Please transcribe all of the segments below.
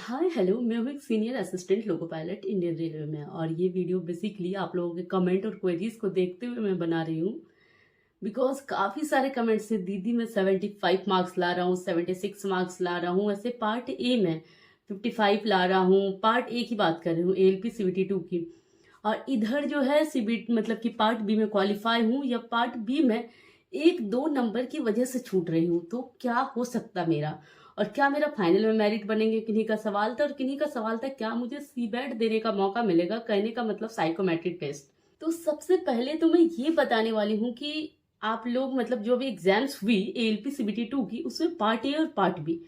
Hi hello, मैं हूँ एक senior assistant loco pilot Indian railway में। और ये वीडियो बेसिकली आप लोगों के कमेंट और क्वेरीज को देखते हुए मैं बना रही हूँ। बिकॉज काफ़ी सारे कमेंट्स से दीदी मैं 75 मार्क्स ला रहा हूँ, 76 मार्क्स ला रहा हूँ, ऐसे पार्ट ए में 55 ला रहा हूँ। पार्ट ए की बात कर रही हूँ, ALP CBT 2 की। और इधर जो है CBT मतलब कि पार्ट बी में क्वालिफाई हूँ या पार्ट बी में एक दो नंबर की वजह से छूट रही हूँ। तो क्या हो सकता मेरा, और क्या मेरा फाइनल में मेरिट बनेंगे, किन्हीं का सवाल था। और किन्हीं का सवाल था क्या मुझे सीबैट देने का मौका मिलेगा, कहने का मतलब साइकोमेट्रिक टेस्ट। तो सबसे पहले तो मैं ये बताने वाली हूँ कि आप लोग मतलब जो भी एग्जाम्स हुई ALP CBT 2 की, उसमें पार्ट ए और पार्ट बी।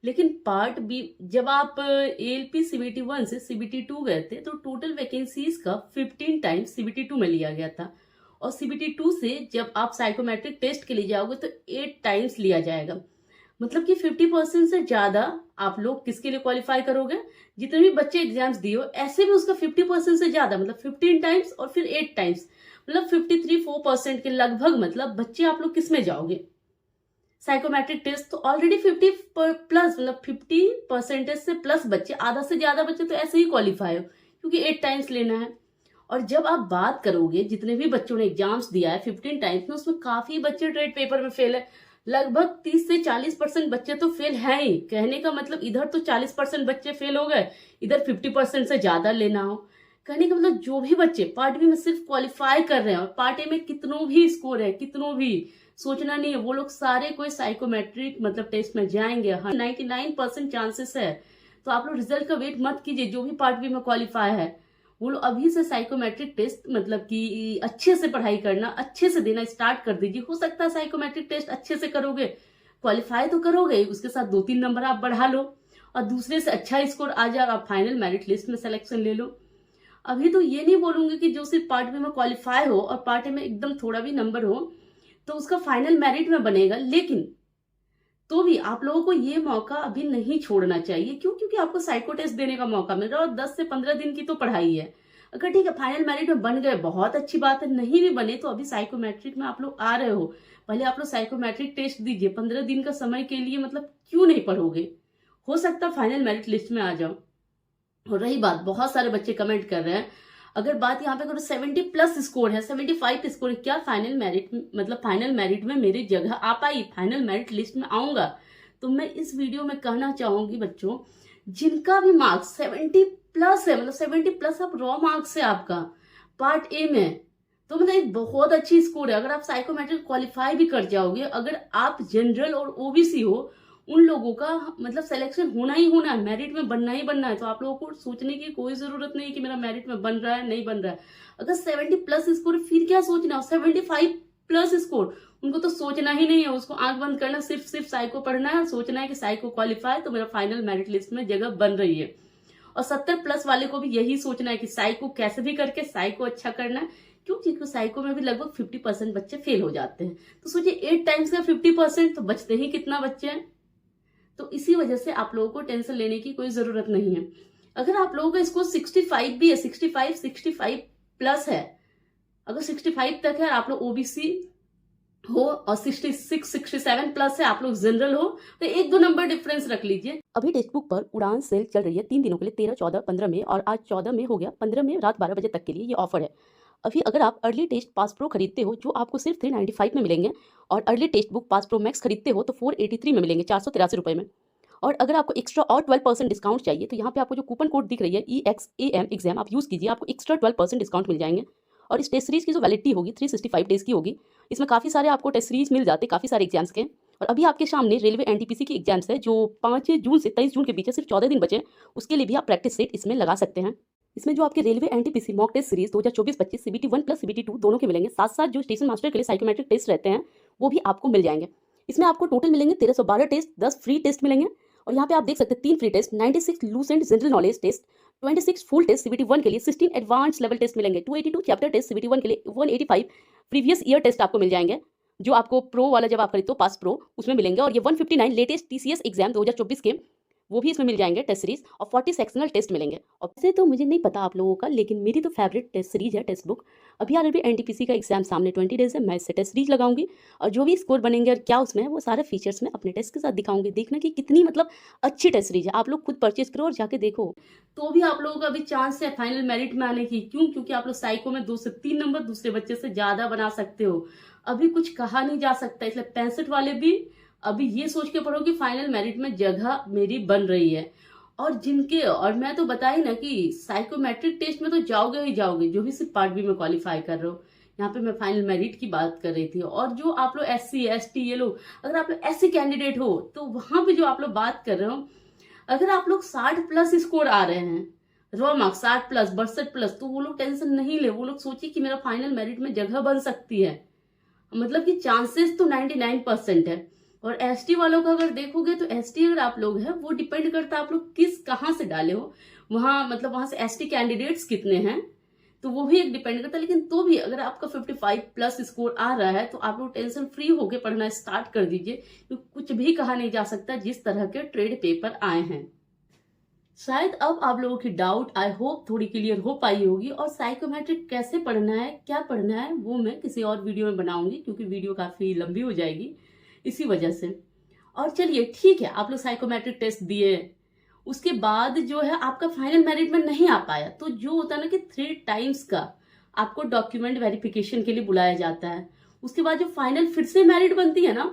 लेकिन पार्ट बी जब आप ALP CBT 1 से CBT 2 गए थे तो टोटल वैकेंसीज का 15 टाइम्स CBT 2 में लिया गया था। और CBT 2 से जब आप साइकोमेट्रिक टेस्ट के लिए जाओगे तो 8 टाइम्स लिया जाएगा। मतलब कि 50% से ज्यादा आप लोग किसके लिए क्वालिफाई करोगे, जितने भी बच्चे एग्जाम्स दिए हो ऐसे भी उसका 50% से ज्यादा मतलब 15 टाइम्स और फिर 8 टाइम्स मतलब 53-4% के लगभग मतलब बच्चे आप लोग किस में जाओगे, साइकोमेट्रिक टेस्ट। तो ऑलरेडी 50 प्लस मतलब 50% से प्लस बच्चे, आधा से ज्यादा बच्चे तो ऐसे ही क्वालिफाई हो क्योंकि 8 टाइम्स लेना है। और जब आप बात करोगे जितने भी बच्चों ने एग्जाम्स दिया है 15 टाइम्स में, उसमें काफी बच्चे ट्रेड पेपर में फेल है। लगभग 30 से 40% बच्चे तो फेल हैं ही। कहने का मतलब इधर तो 40% बच्चे फेल हो गए, इधर 50% से ज्यादा लेना हो। कहने का मतलब जो भी बच्चे पार्ट बी में सिर्फ क्वालिफाई कर रहे हैं और पार्ट ए में कितनों भी स्कोर है, कितनों भी, सोचना नहीं है वो लोग सारे कोई साइकोमेट्रिक मतलब टेस्ट में जाएंगे। 99% चांसेस है। तो आप लोग रिजल्ट का वेट मत कीजिए। जो भी पार्ट बी में क्वालिफाई है वो लोग अभी से साइकोमेट्रिक टेस्ट मतलब कि अच्छे से पढ़ाई करना, अच्छे से देना स्टार्ट कर दीजिए। हो सकता है साइकोमेट्रिक टेस्ट अच्छे से करोगे, क्वालिफाई तो करोगे, उसके साथ 2-3 नंबर आप बढ़ा लो और दूसरे से अच्छा स्कोर आ जाए, आप फाइनल मेरिट लिस्ट में सिलेक्शन ले लो। अभी तो ये नहीं बोलूंगी कि जो सिर्फ पार्ट बी में क्वालिफाई हो और पार्ट ए में एकदम थोड़ा भी नंबर हो तो उसका फाइनल मेरिट में बनेगा। लेकिन तो भी आप लोगों को ये मौका अभी नहीं छोड़ना चाहिए। क्यों? क्योंकि आपको साइको टेस्ट देने का मौका मिल रहा है और 10 से 15 दिन की तो पढ़ाई है। अगर ठीक है फाइनल मेरिट में बन गए बहुत अच्छी बात है, नहीं भी बने तो अभी साइकोमेट्रिक में आप लोग आ रहे हो, पहले आप लोग साइकोमेट्रिक टेस्ट दीजिए। 15 दिन का समय के लिए मतलब क्यों नहीं पढ़ोगे, हो सकता फाइनल मेरिट लिस्ट में आ जाओ। और रही बात, बहुत सारे बच्चे कमेंट कर रहे हैं, अगर बात यहाँ पे करो 70 प्लस स्कोर है, 75 स्कोर है, क्या फाइनल मेरिट मतलब फाइनल मेरिट में मेरी जगह आ पाई, फाइनल मेरिट लिस्ट में आऊंगा? तो मैं इस वीडियो में कहना चाहूंगी बच्चों, जिनका भी मार्क्स 70 प्लस है, मतलब 70 प्लस आप रॉ मार्क्स है आपका पार्ट ए में, तो मतलब एक बहुत अच्छी स्कोर है। अगर आप साइकोमेट्रिक क्वालिफाई भी कर जाओगे, अगर आप जनरल और ओबीसी हो, उन लोगों का मतलब सिलेक्शन होना ही होना है, मेरिट में बनना ही बनना है। तो आप लोगों को सोचने की कोई जरूरत नहीं कि मेरा मेरिट में बन रहा है नहीं बन रहा है। अगर 70 प्लस स्कोर फिर क्या सोचना, 75 प्लस स्कोर उनको तो सोचना ही नहीं है, उसको आंख बंद करना, सिर्फ सिर्फ साइको पढ़ना है, सोचना है कि साइको क्वालिफाई तो मेरा फाइनल मेरिट लिस्ट में जगह बन रही है। और 70 प्लस वाले को भी यही सोचना है कि साइको कैसे भी करके साइको अच्छा करना है। क्यों? क्योंकि साइको में भी लगभग 50% बच्चे फेल हो जाते हैं। तो सोचिए 8 टाइम्स का 50%, तो बचते ही कितना बच्चे हैं। तो इसी वजह से आप लोगों को टेंशन लेने की कोई जरूरत नहीं है। अगर आप लोगों का स्कोर 65 भी है, 65 प्लस है, अगर 65 तक है आप लोग ओबीसी हो और 66-67 प्लस है आप लोग जनरल हो, तो 1-2 नंबर डिफरेंस रख लीजिए। अभी टेक्स्ट बुक पर उड़ान सेल चल रही है 3 दिनों के लिए, 13, 14, 15 में, और आज 14 में हो गया, 15 में रात 12 बजे तक के लिए ये ऑफर है। अभी अगर आप अर्ली टेस्ट पास प्रो खरीदते हो जो आपको सिर्फ 395 में मिलेंगे, और early test book pass pro max खरीदते हो तो 483 में मिलेंगे, 483 रुपये में। और अगर आपको एक्स्ट्रा और 12% डिस्काउंट चाहिए तो यहाँ पे आपको जो कूपन कोड दिख रही है EXAM एग्जाम, आप यूज़ कीजिए, आपको एक्स्ट्रा 12% डिस्काउंट मिल जाएंगे। और इस टेस्ट सीरीज की जो वैलिडिटी होगी 365 डेज की होगी। इसमें काफ़ी सारे आपको टेस्ट सीरीज मिल जाते हैं, काफ़ी सारे एग्जाम्स के। और अभी आपके सामने रेलवे एनटीपीसी की एग्जाम्स है जो 5 जून से 23 जून के बीच है, सिर्फ 14 दिन बचे, उसके लिए भी आप प्रैक्टिस सेट इसमें लगा सकते हैं। इसमें जो आपके railway NTPC mock test series 2024-25 CBT 1 plus CBT 2 दोनों के मिलेंगे, साथ साथ जो स्टेशन मास्टर के लिए साइकोमेट्रिक टेस्ट रहते हैं वो भी आपको मिल जाएंगे। इसमें आपको टोटल मिलेंगे 1312 टेस्ट, 10 फ्री टेस्ट मिलेंगे। और यहाँ पे आप देख सकते हैं 3 free test, 96 Lucent general knowledge test, 26 full test CBT 1 के लिए, 16 एडवांस लेवल टेस्ट मिलेंगे, 282 चैप्टर टेस्ट CBT 1 के लिए, 185 प्रीवियस ईयर टेस्ट आपको मिल जाएंगे जो आपको प्रो वाला जब आप खरीदो पास प्रो उसमें मिलेंगे। और ये 159 लेटेस्ट TCS एग्जाम 2024 के वो भी इसमें मिल जाएंगे टेस्ट सीरीज, और 40 सेक्शनल टेस्ट मिलेंगे। और वैसे तो मुझे नहीं पता आप लोगों का, लेकिन मेरी तो फेवरेट टेस्ट सीरीज है टेक्स्ट बुक। अभी आरआरबी एनटीपीसी का एग्जाम सामने 20 डेज है, मैं इससे टेस्ट सीरीज लगाऊंगी और जो भी स्कोर बनेंगे और क्या उसमें है वो सारे फीचर्स में अपने टेस्ट के साथ दिखाऊंगी। देखना कि कितनी मतलब अच्छी टेस्ट सीरीज है, आप लोग खुद परचेज करो और जाके देखो। तो भी आप लोगों का अभी चांस है फाइनल मेरिट में आने की। क्यों? क्योंकि आप लोग साइको में 2 से 3 नंबर दूसरे बच्चे से ज्यादा बना सकते हो। अभी कुछ कहा नहीं जा सकता, इसलिए 65 वाले भी अभी ये सोच के पढ़ो कि फाइनल मेरिट में जगह मेरी बन रही है। और मैं तो बता ही ना कि साइकोमेट्रिक टेस्ट में तो जाओगे ही जाओगे, जो भी सिर्फ पार्ट बी में क्वालिफाई कर रहे हो। यहाँ पे मैं फाइनल मेरिट की बात कर रही थी। और जो आप लोग SC ST ये लोग, अगर आप लोग SC कैंडिडेट हो तो वहां पे जो आप लोग बात कर रहे हो, अगर आप लोग 60 प्लस स्कोर आ रहे हैं, रॉ मार्क्स 60 प्लस 62 प्लस, तो वो लोग टेंशन नहीं ले। वो लोग सोचिए कि मेरा फाइनल मेरिट में जगह बन सकती है, मतलब कि चांसेस तो 99% है। और ST वालों का अगर देखोगे तो ST अगर आप लोग है वो डिपेंड करता है आप लोग किस कहाँ से डाले हो, वहां मतलब वहां से ST कैंडिडेट्स कितने हैं, तो वो भी एक डिपेंड करता है। लेकिन तो भी अगर आपका 55 प्लस स्कोर आ रहा है तो आप लोग टेंशन फ्री होके पढ़ना स्टार्ट कर दीजिए, क्योंकि कुछ भी कहा नहीं जा सकता जिस तरह के ट्रेड पेपर आए हैं। शायद अब आप लोगों की डाउट आई होप थोड़ी क्लियर हो पाई होगी। और साइकोमेट्रिक कैसे पढ़ना है, क्या पढ़ना है, वो मैं किसी और वीडियो में बनाऊंगी, क्योंकि वीडियो काफी लंबी हो जाएगी इसी वजह से। और चलिए ठीक है, आप लोग साइकोमेट्रिक टेस्ट दिए, उसके बाद जो है आपका फाइनल मेरिट में नहीं आ पाया, तो जो होता है ना कि 3 टाइम्स का आपको डॉक्यूमेंट वेरिफिकेशन के लिए बुलाया जाता है। उसके बाद जो फाइनल फिर से मेरिट बनती है ना,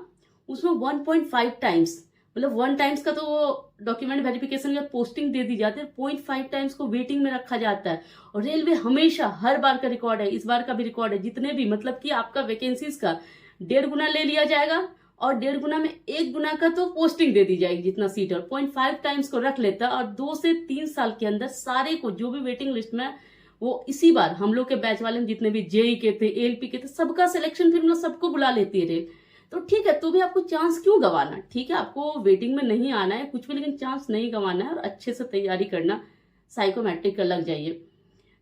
उसमें 1.5 टाइम्स, मतलब 1 टाइम्स का तो डॉक्यूमेंट वेरिफिकेशन या पोस्टिंग दे दी जाती है, 0.5 टाइम्स को वेटिंग में रखा जाता है। और रेलवे हमेशा हर बार का रिकॉर्ड है, इस बार का भी रिकॉर्ड है, जितने भी मतलब कि आपका वैकेंसीज का 1.5 गुना ले लिया जाएगा, और 1.5 गुना में 1 गुना का तो पोस्टिंग दे दी जाएगी जितना सीट है। 0.5 टाइम्स को रख लेता है, और 2 से 3 साल के अंदर सारे को जो भी वेटिंग लिस्ट में, वो इसी बार हम लोग के बैच वाले में जितने भी जेई के थे, ALP के थे, सबका सिलेक्शन फिर मतलब सबको बुला लेती है रेल। तो ठीक है, तो भी आपको चांस क्यों गंवाना। ठीक है, आपको वेटिंग में नहीं आना है कुछ भी, लेकिन चांस नहीं गंवाना है और अच्छे से तैयारी करना, साइकोमेट्रिक का लग जाइए।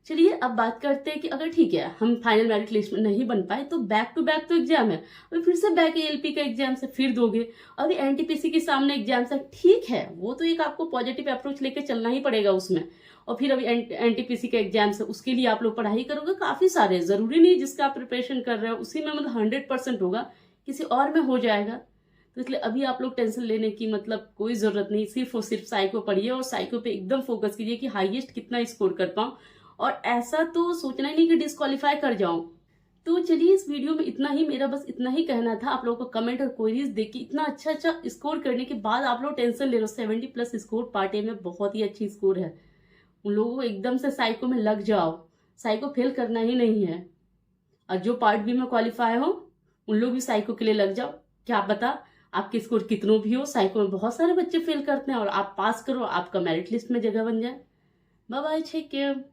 चलिए अब बात करते हैं कि अगर ठीक है हम फाइनल मेरिट लिस्ट में नहीं बन पाए, तो बैक टू बैक तो एग्जाम है, अभी फिर से बैक ALP का एग्जाम से फिर दोगे, अभी NTPC के सामने एग्जाम से, ठीक है वो तो एक आपको पॉजिटिव अप्रोच लेके चलना ही पड़ेगा उसमें। और फिर अभी NTPC के एग्जाम से, उसके लिए आप लोग पढ़ाई करोगे, काफी सारे, जरूरी नहीं जिसका आप प्रिपरेशन कर रहे हो उसी में मतलब 100% होगा, किसी और में हो जाएगा। तो इसलिए अभी आप लोग टेंशन लेने की मतलब कोई जरूरत नहीं, सिर्फ और सिर्फ साइको पढ़िए और साइको पे एकदम फोकस कीजिए कि हाईएस्ट कितना स्कोर कर पाऊं, और ऐसा तो सोचना ही नहीं कि डिस्क्वालीफाई कर जाऊं। तो चलिए इस वीडियो में इतना ही, मेरा बस इतना ही कहना था। आप लोगों को कमेंट और क्वेरीज देख के इतना अच्छा अच्छा स्कोर करने के बाद आप लोग टेंशन ले रहे हो, 70 प्लस स्कोर पार्ट ए में बहुत ही अच्छी स्कोर है, उन लोगों को एकदम से साइको में लग जाओ, साइको फेल करना ही नहीं है। और जो पार्ट बी में क्वालिफाई हो उन लोग भी साइको के लिए लग जाओ, क्या पता आपके स्कोर कितनों भी हो, साइको में बहुत सारे बच्चे फेल करते हैं और आप पास करो, आपका मेरिट लिस्ट में जगह बन जाए। Bye bye, take care.